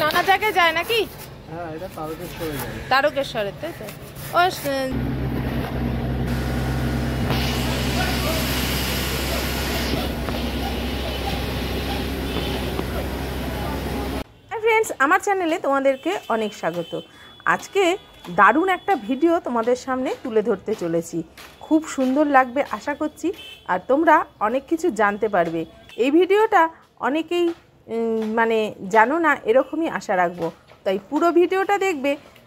নানা জায়গায় যায় নাকি? হ্যাঁ, এটা তারকেশ্বরে যায়। তারকেশ্বরে, তাই তো? ও ফ্রেন্ডস, আমার চ্যানেলে তোমাদেরকে অনেক স্বাগত। আজকে দারুণ একটা ভিডিও তোমাদের সামনে তুলে ধরতে চলেছি। খুব সুন্দর লাগবে আশা করছি, আর তোমরা অনেক কিছু জানতে পারবে। এই ভিডিওটা অনেকেই মানে জানো না, এরকমই আশা রাখবো। তাই পুরো ভিডিওটা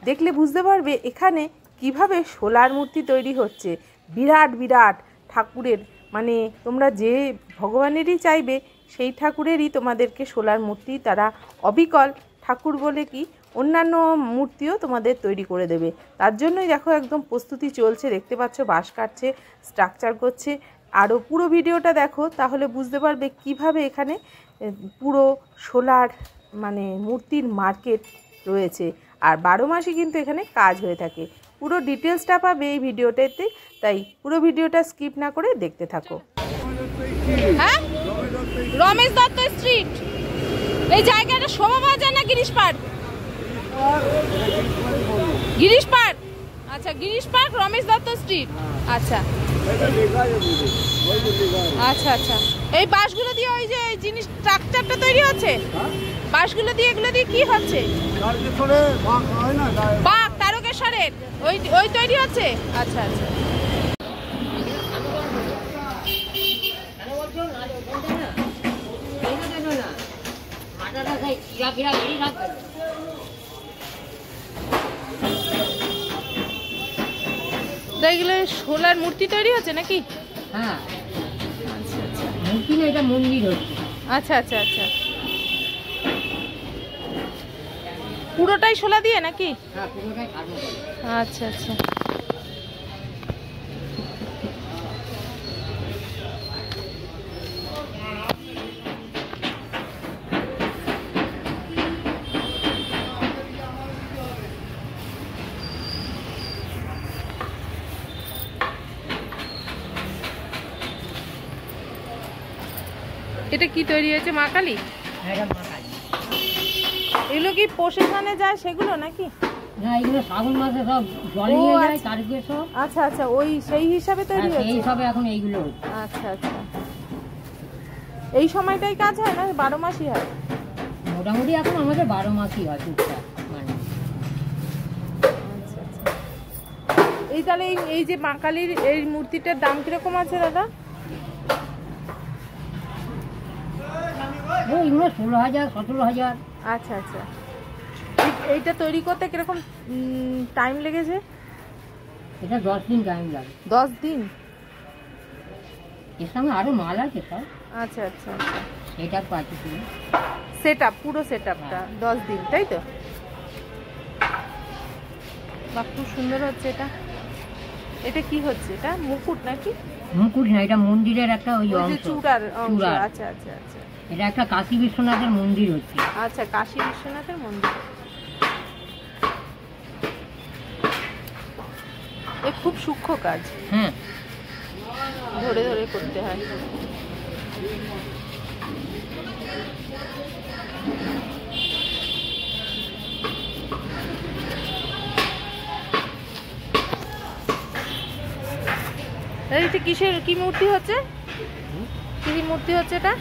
দেখলে বুঝতে পারবে এখানে কিভাবে শোলার মূর্তি তৈরি হচ্ছে। বিরাট বিরাট ঠাকুরের, মানে তোমরা যে ভগবানেরই চাইবে সেই ঠাকুরেরই তোমাদেরকে শোলার মূর্তি তারা অবিকল ঠাকুর বলে কি অন্যান্য মূর্তিও তোমাদের তৈরি করে দেবে। তার জন্যই দেখো একদম প্রস্তুতি চলছে, দেখতে পাচ্ছ বাঁশ কাটছে, স্ট্রাকচার করছে। আরও পুরো ভিডিওটা দেখো, তাহলে বুঝতে পারবে কিভাবে এখানে পুরো শোলার মানে মূর্তির মার্কেট রয়েছে। আর 12 মাসই কিন্তু এখানে কাজ হয়ে থাকে। পুরো ডিটেলসটা পাবে এই ভিডিওটাতে, তাই পুরো ভিডিওটা স্কিপ না করে দেখতে থাকো। হ্যাঁ, রমেশ দত্ত স্ট্রিট, এই জায়গাটা শোভাবাজার না গিরিশ পার্ক? গিরিশ পার্ক, আচ্ছা গিরিশ পার্ক, রমেশ দত্ত স্ট্রিট। আচ্ছা আচ্ছা আচ্ছা, এই বাঁশগুলো দিয়ে ওই যে জিনিস স্ট্রাকচারটা তৈরি হচ্ছে, বাঁশগুলো দিয়ে এগুলো দিয়ে কি হচ্ছে? বাঘ তারকেশ্বরের ওই তৈরি হচ্ছে। আচ্ছা আচ্ছা, এগুলো শোলার মূর্তি তৈরি হচ্ছে নাকি? হ্যাঁ, আচ্ছা আচ্ছা, মূর্তি না, এটা মন্দির হচ্ছে। আচ্ছা আচ্ছা আচ্ছা, পুরোটাই শোলা দিয়ে নাকি? হ্যাঁ, পুরোটাই। আচ্ছা আচ্ছা, এটা কি তৈরি হয়েছে? মা কালী? এগুলো কি প্রসেশনে যায় সেগুলো নাকি? না, এগুলো শ্রাবণ মাসে সব জলে নিয়ে যায় তারকেশ্বর। আচ্ছা আচ্ছা, ওই সেই হিসাবে তৈরি হচ্ছে। এই সবে এখন এইগুলো হচ্ছে। আচ্ছা আচ্ছা, এই সময়টাই কাজ হয় না 12 মাসই হয়? মোটামুটি এখন আমাদের 12 মাসই হয় টুকটাক মানে। আচ্ছা আচ্ছা, এই তাহলে এই যে মা কালীর এই মূর্তিটার দাম কিরকম আছে দাদা? এইগুলো 16,000 17,000। আচ্ছা আচ্ছা, এইটা তৈরি করতে কিরকম টাইম লেগেছে? এটা 10 দিন টাইম লাগে। 10 দিন? এর সঙ্গে আরো মাল আছে সব। আচ্ছা আচ্ছা আচ্ছা, সেটআপ পাচ্ছি পুরো সেটআপ, পুরো সেটআপটা 10 দিন, তাই তো? বাহ, খুব সুন্দর হচ্ছে এটা। এটা কি হচ্ছে? এটা মুকুট নাকি? মুকুট না, এটা মন্দিরের একটা ওই অংশ, চূড়ার অংশ। আচ্ছা আচ্ছা আচ্ছা, এটা একটা কাশী বিশ্বনাথের মন্দির হচ্ছে। আচ্ছা, কাশী বিশ্বনাথের মন্দির। এ খুব সূক্ষ্ম কাজ। হ্যাঁ, ধরে ধরে করতে হয়। এটা কিসের কি মূর্তি হচ্ছে? কি মূর্তি হচ্ছে এটা?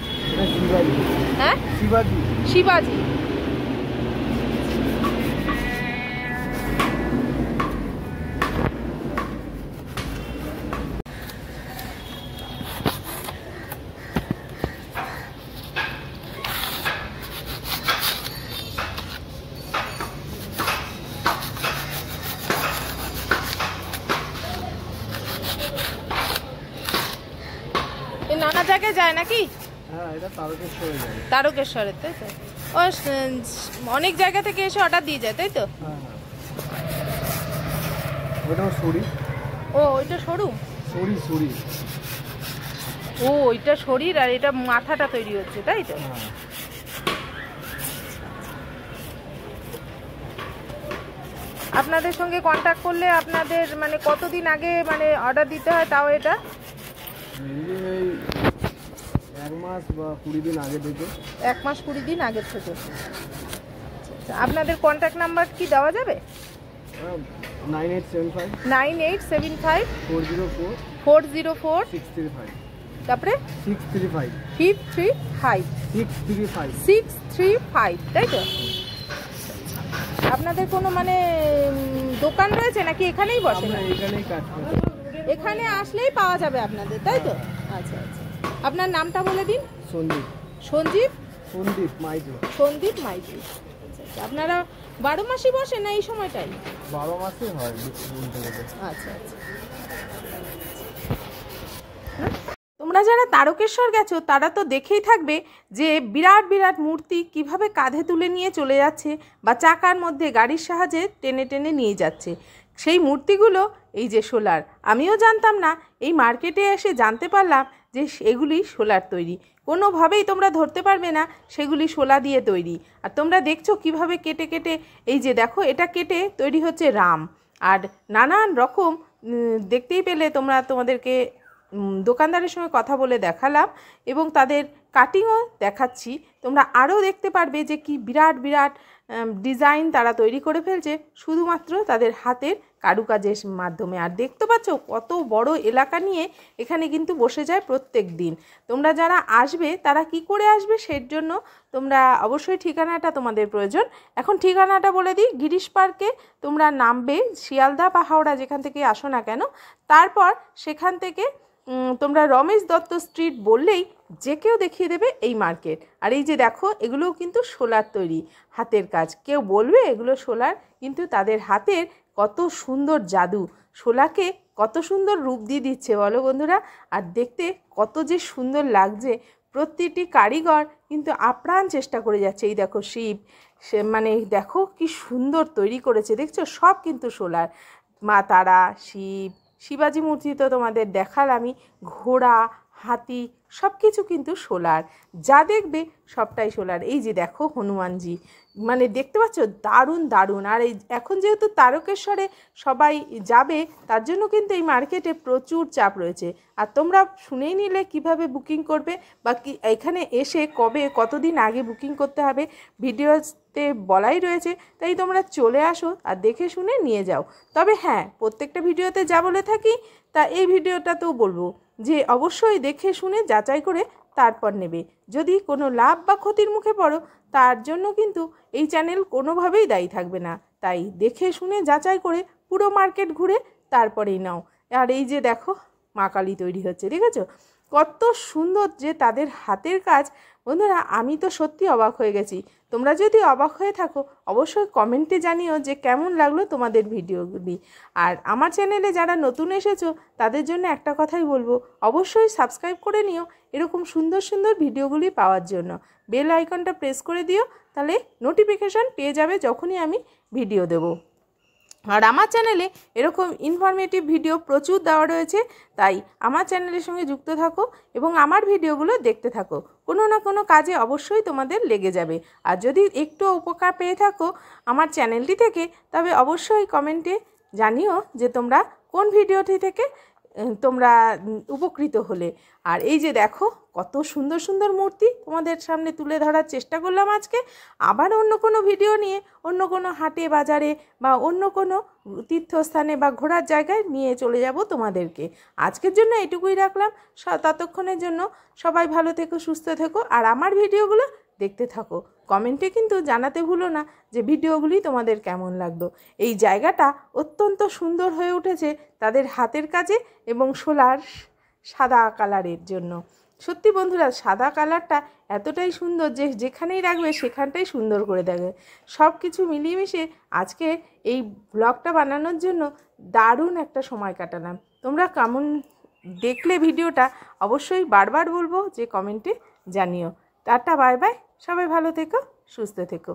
হ্যাঁ, শিবাজি। শিবাজি, নানা জায়গায় যায় নাকি? হ্যাঁ, এটা তারকেশ্বরে যায়। তারকেশ্বরে, তাই তো? ও অনেক জায়গা থেকে এসে অর্ডার দিয়ে যায়, তাই তো? হ্যাঁ হ্যাঁ, ওটা সরি। ও, ওইটা সরু? সরি। ও, ওইটা শরীর আর এটা মাথাটা তৈরি হচ্ছে, তাই তো? আপনাদের সঙ্গে কন্ট্যাক্ট করলে আপনাদের মানে কতদিন আগে মানে অর্ডার দিতে হয় তাও? এটা 1 মাস বা 20 দিন আগে থেকে। 1 মাস 20 দিন আগের থেকে। আচ্ছা, আপনাদের কন্ট্যাক্ট নাম্বার কি দেওয়া যাবে? 9875 9875 404 404 635 তারপরে 635 535 635 635, তাই তো? আপনাদের কোনো মানে দোকান রয়েছে নাকি এখানেই বসে? আমরা এখানেই কাজ করি। এখানে আসলেই পাওয়া যাবে আপনাদের, তাই তো? আচ্ছা আচ্ছা, আপনার নামটা বলে দিন। সন্দীপ সঞ্জীব মাইজো। সন্দীপ মাইতি। আচ্ছা আচ্ছা, আপনারা 12 মাসই বসেন না এই সময়টাই? 12 মাসে হয় বলতে গেলে। আচ্ছা আচ্ছা। তোমরা যারা তারকেশ্বর গেছো তারা তো দেখেই থাকবে যে বিরাট বিরাট মূর্তি কিভাবে কাঁধে তুলে নিয়ে চলে যাচ্ছে বা চাকার মধ্যে গাড়ির সাহায্যে টেনে টেনে নিয়ে যাচ্ছে। সেই মূর্তিগুলো এই যে সোলার। আমিও জানতাম না, এই মার্কেটে এসে জানতে পারলাম যে এগুলি সোলার তৈরি। কোনোভাবেই তোমরা ধরতে পারবে না সেগুলি শোলা দিয়ে তৈরি। আর তোমরা দেখছো কিভাবে কেটে কেটে, এই যে দেখো এটা কেটে তৈরি হচ্ছে রাম। আর নানান রকম দেখতেই পেলে তোমরা, তোমাদেরকে দোকানদারের সঙ্গে কথা বলে দেখালাম এবং তাদের কাটিংও দেখাচ্ছি। তোমরা আরও দেখতে পারবে যে কি বিরাট বিরাট ডিজাইন তারা তৈরি করে ফেলছে শুধুমাত্র তাদের হাতের কারুকাজের মাধ্যমে। আর দেখতে পাচ্ছ কত বড় এলাকা নিয়ে এখানে কিন্তু বসে যায় প্রত্যেক দিন। তোমরা যারা আসবে তারা কি করে আসবে, সেই জন্য তোমরা অবশ্যই ঠিকানাটা তোমাদের প্রয়োজন। এখন ঠিকানাটা বলে দিই। গিরিশ পার্কে তোমরা নামবে, শিয়ালদা বা হাওড়া যেখান থেকে আসো না কেন, তারপর সেখান থেকে তোমরা রমেশ দত্ত স্ট্রিট বললেই যে কেউ দেখিয়ে দেবে এই মার্কেট। আর এই যে দেখো এগুলোও কিন্তু সোলার তৈরি, হাতের কাজ। কেউ বলবে এগুলো সোলার, কিন্তু তাদের হাতের কত সুন্দর জাদু, শোলাকে কত সুন্দর রূপ দিয়ে দিচ্ছে বলো বন্ধুরা। আর দেখতে কত যে সুন্দর লাগছে। প্রতিটি কারিগর কিন্তু আপ্রাণ চেষ্টা করে যাচ্ছে। এই দেখো শিব, সে মানে দেখো কি সুন্দর তৈরি করেছে, দেখছো সব কিন্তু সোলার। মা তারা, শিব, শিবাজি মূর্তি তো তোমাদের দেখালামই, ঘোড়া, হাতি সব কিছু কিন্তু সোলার। যা দেখবে সবটাই সোলার। এই যে দেখো হনুমানজি, মানে দেখতে পাচ্ছ দারুণ দারুণ। আর এই এখন যেহেতু তারকেশ্বরে সবাই যাবে তার জন্য কিন্তু এই মার্কেটে প্রচুর চাপ রয়েছে। আর তোমরা শুনেই নিলে কিভাবে বুকিং করবে বা কি এখানে এসে কবে কতদিন আগে বুকিং করতে হবে, ভিডিওতে বলাই রয়েছে। তাই তোমরা চলে আসো আর দেখে শুনে নিয়ে যাও। তবে হ্যাঁ, প্রত্যেকটা ভিডিওতে যা বলে থাকি তা এই ভিডিওটাতেও বলবো যে অবশ্যই দেখে শুনে যাচাই করে তারপর নেবে। যদি কোনো লাভ বা ক্ষতির মুখে পড়ো তার জন্য কিন্তু এই চ্যানেল কোনোভাবেই দায়ী থাকবে না। তাই দেখে শুনে যাচাই করে পুরো মার্কেট ঘুরে তারপরেই নাও। আর এই যে দেখো মা কালী তৈরি হচ্ছে, দেখেছো কত সুন্দর যে তাদের হাতের কাজ। বন্ধুরা আমি তো সত্যি অবাক হয়ে গেছি। তোমরা যদি অবাক হয়ে থাকো অবশ্যই কমেন্টে জানিও যে কেমন লাগলো তোমাদের ভিডিওগুলি। আর আমার চ্যানেলে যারা নতুন এসেছো তাদের জন্য একটা কথাই বলবো, অবশ্যই সাবস্ক্রাইব করে নিও এরকম সুন্দর সুন্দর ভিডিওগুলি পাওয়ার জন্য। বেল আইকনটা প্রেস করে দিও, তাহলে নোটিফিকেশান পেয়ে যাবে যখনই আমি ভিডিও দেবো। আর আমার চ্যানেলে এরকম ইনফরমেটিভ ভিডিও প্রচুর দেওয়া রয়েছে, তাই আমার চ্যানেলের সঙ্গে যুক্ত থাকো এবং আমার ভিডিওগুলো দেখতে থাকো। কোনো না কোনো কাজে অবশ্যই তোমাদের লেগে যাবে। আর যদি একটু উপকার পেয়ে থাকো আমার চ্যানেলটি থেকে, তবে অবশ্যই কমেন্টে জানিও যে তোমরা কোন ভিডিওটি থেকে তোমরা উপকৃত হলে। আর এই যে দেখো কত সুন্দর সুন্দর মূর্তি তোমাদের সামনে তুলে ধরার চেষ্টা করলাম আজকে। আবার অন্য কোনো ভিডিও নিয়ে অন্য কোনো হাটে বাজারে বা অন্য কোনো তীর্থস্থানে বা ঘোরার জায়গায় নিয়ে চলে যাব তোমাদেরকে। আজকের জন্য এটুকুই রাখলাম। ততক্ষণের জন্য সবাই ভালো থেকো, সুস্থ থেকো আর আমার ভিডিওগুলো দেখতে থাকো। কমেন্টে কিন্তু জানাতে ভুলো না যে ভিডিওগুলি তোমাদের কেমন লাগলো। এই জায়গাটা অত্যন্ত সুন্দর হয়ে উঠেছে তাদের হাতের কাজে এবং সোলার সাদা কালারের জন্য। সত্যি বন্ধুরা সাদা কালারটা এতটাই সুন্দর যে যেখানেই রাখবে সেখানটাই সুন্দর করে দেবে। সব কিছু মিলিয়ে মিশিয়ে আজকে এই ব্লগটা বানানোর জন্য দারুণ একটা সময় কাটালাম। তোমরা কেমন দেখলে ভিডিওটা অবশ্যই বারবার বলবো যে কমেন্টে জানিও। টাটা, বাই বাই, সবাই ভালো থেকো, সুস্থ থেকো।